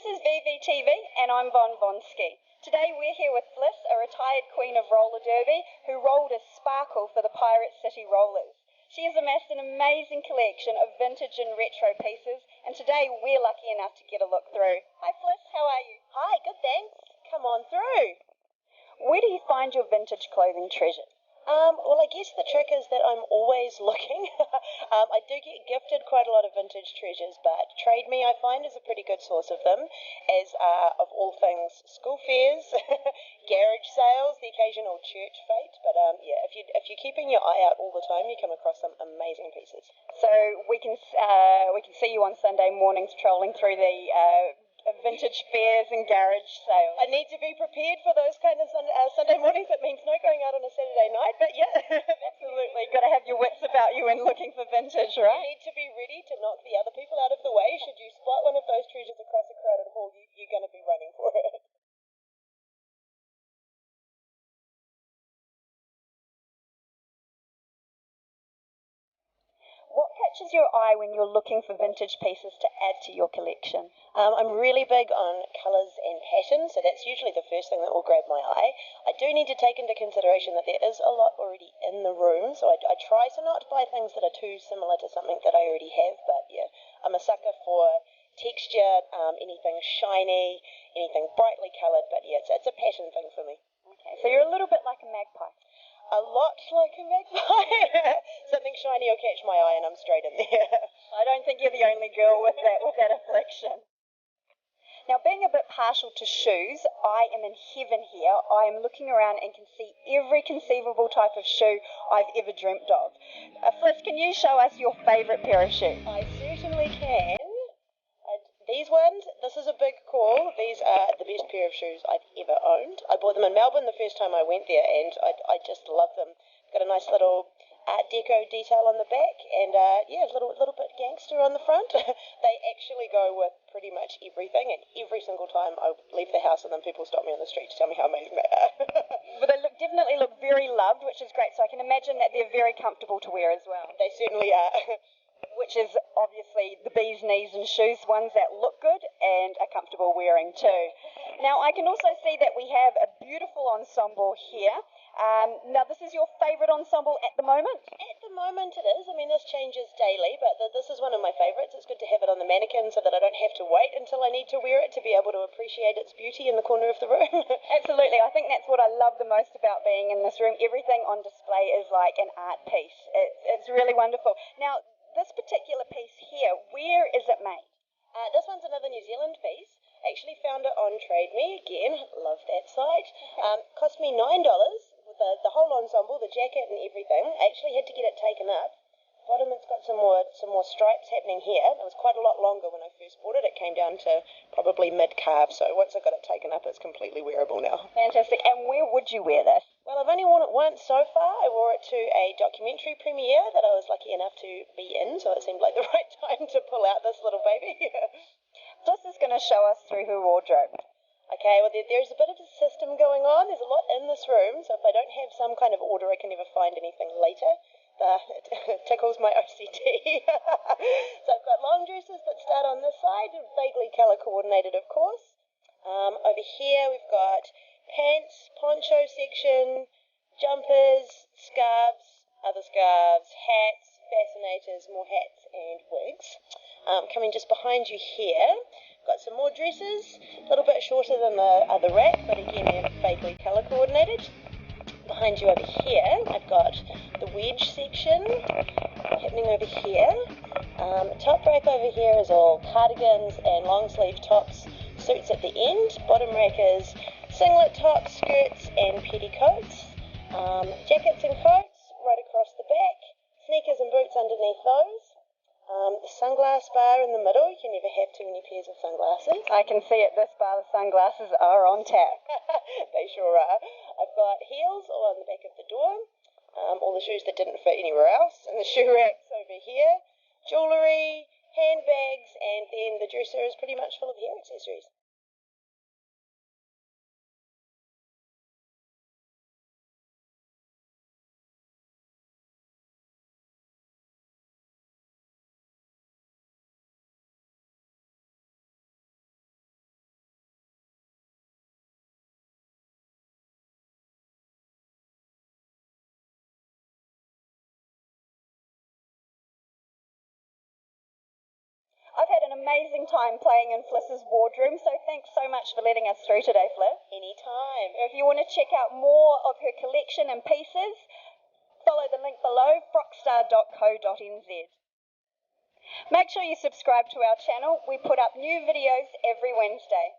is VVtv and I'm Vonski. Today we're here with Fliss, a retired queen of roller derby who rolled a sparkle for the Pirate City Rollers. She has amassed an amazing collection of vintage and retro pieces, and today we're lucky enough to get a look through. Hi Fliss, how are you? Hi, good thanks. Come on through. Where do you find your vintage clothing treasures? Well, I guess the trick is that I'm always looking. I do get gifted quite a lot of vintage treasures, but Trade Me I find is a pretty good source of them, as of all things school fairs, garage sales, the occasional church fete. But yeah, if you're keeping your eye out all the time, you come across some amazing pieces. So we can see you on Sunday mornings trolling through the vintage fairs and garage sales. I need to be prepared for those kind of Sunday mornings. It means no going out on a Saturday night, but yeah. Absolutely. Got to have your wits about you when looking for vintage, right? You need to be ready to knock the other people out of the way. Should you spot one of those treasures across a crowded hall, you're going to be running for it. What catches your eye when you're looking for vintage pieces to add to your collection? I'm really big on colours and patterns, so that's usually the first thing that will grab my eye. I do need to take into consideration that there is a lot already in the room, so I try to not buy things that are too similar to something that I already have, but yeah, I'm a sucker for texture, anything shiny, anything brightly coloured, but yeah, it's a pattern thing for me. Okay, so you're a little bit like a magpie. A lot like a magpie. Something shiny will catch my eye and I'm straight in there. I don't think you're the only girl with that affliction. Now, being a bit partial to shoes, I am in heaven here. I am looking around and can see every conceivable type of shoe I've ever dreamt of. Fliss, can you show us your favourite pair of shoes? I certainly can. These ones, this is a big call. These are the best pair of shoes I've ever owned. I bought them in Melbourne the first time I went there, and I just love them. Got a nice little Art Deco detail on the back, and yeah, a little bit gangster on the front. They actually go with pretty much everything, and every single time I leave the house and then people stop me on the street to tell me how amazing they are. But they definitely look very loved, which is great, so I can imagine that they're very comfortable to wear as well. They certainly are. Which is obviously the bee's knees and shoes, ones that look good and are comfortable wearing too. Now, I can also see that we have a beautiful ensemble here. Now, this is your favourite ensemble at the moment? At the moment it is. I mean, this changes daily, but this is one of my favourites. It's good to have it on the mannequin so that I don't have to wait until I need to wear it to be able to appreciate its beauty in the corner of the room. Absolutely. I think that's what I love the most about being in this room. Everything on display is like an art piece. It's really wonderful. Now, this particular piece here, where is it made? This one's another New Zealand piece. Actually found it on Trade Me again. Love that site. Cost me $9 with the whole ensemble, the jacket and everything. Actually had to get it taken up. Bottom, it's got some more stripes happening here. It was quite a lot longer when I first bought it. It came down to probably mid-calf, so once I got it taken up, it's completely wearable now. Fantastic. And where would you wear this? Well, I've only worn it once so far. I wore it to a documentary premiere that I was lucky enough to be in, so it seemed like the right time to pull out this little baby. This is going to show us through her wardrobe. Okay, well, there's a bit of a system going on. There's a lot in this room, so if I don't have some kind of order, I can never find anything later. It tickles my OCD. So I've got long dresses that start on this side, vaguely colour coordinated, of course. Over here we've got pants, poncho section, jumpers, scarves, other scarves, hats, fascinators, more hats and wigs. Coming just behind you here, got some more dresses, a little bit shorter than the other rack, but again they're vaguely colour coordinated. Behind you over here, I've got the wedge section happening over here. Top rack over here is all cardigans and long sleeve tops, suits at the end. Bottom rack is singlet tops, skirts and petticoats. Jackets and coats right across the back. Sneakers and boots underneath those. The sunglass bar in the middle. You can never have too many pairs of sunglasses. I can see at this bar the sunglasses are on tap. They sure are. I've got heels all on the back of the door. All the shoes that didn't fit anywhere else. And the shoe racks over here. Jewellery, handbags, and then the dresser is pretty much full of hair accessories. I've had an amazing time playing in Fliss's wardroom, so thanks so much for letting us through today, Fliss. Anytime. If you want to check out more of her collection and pieces, follow the link below, frockstar.co.nz. Make sure you subscribe to our channel. We put up new videos every Wednesday.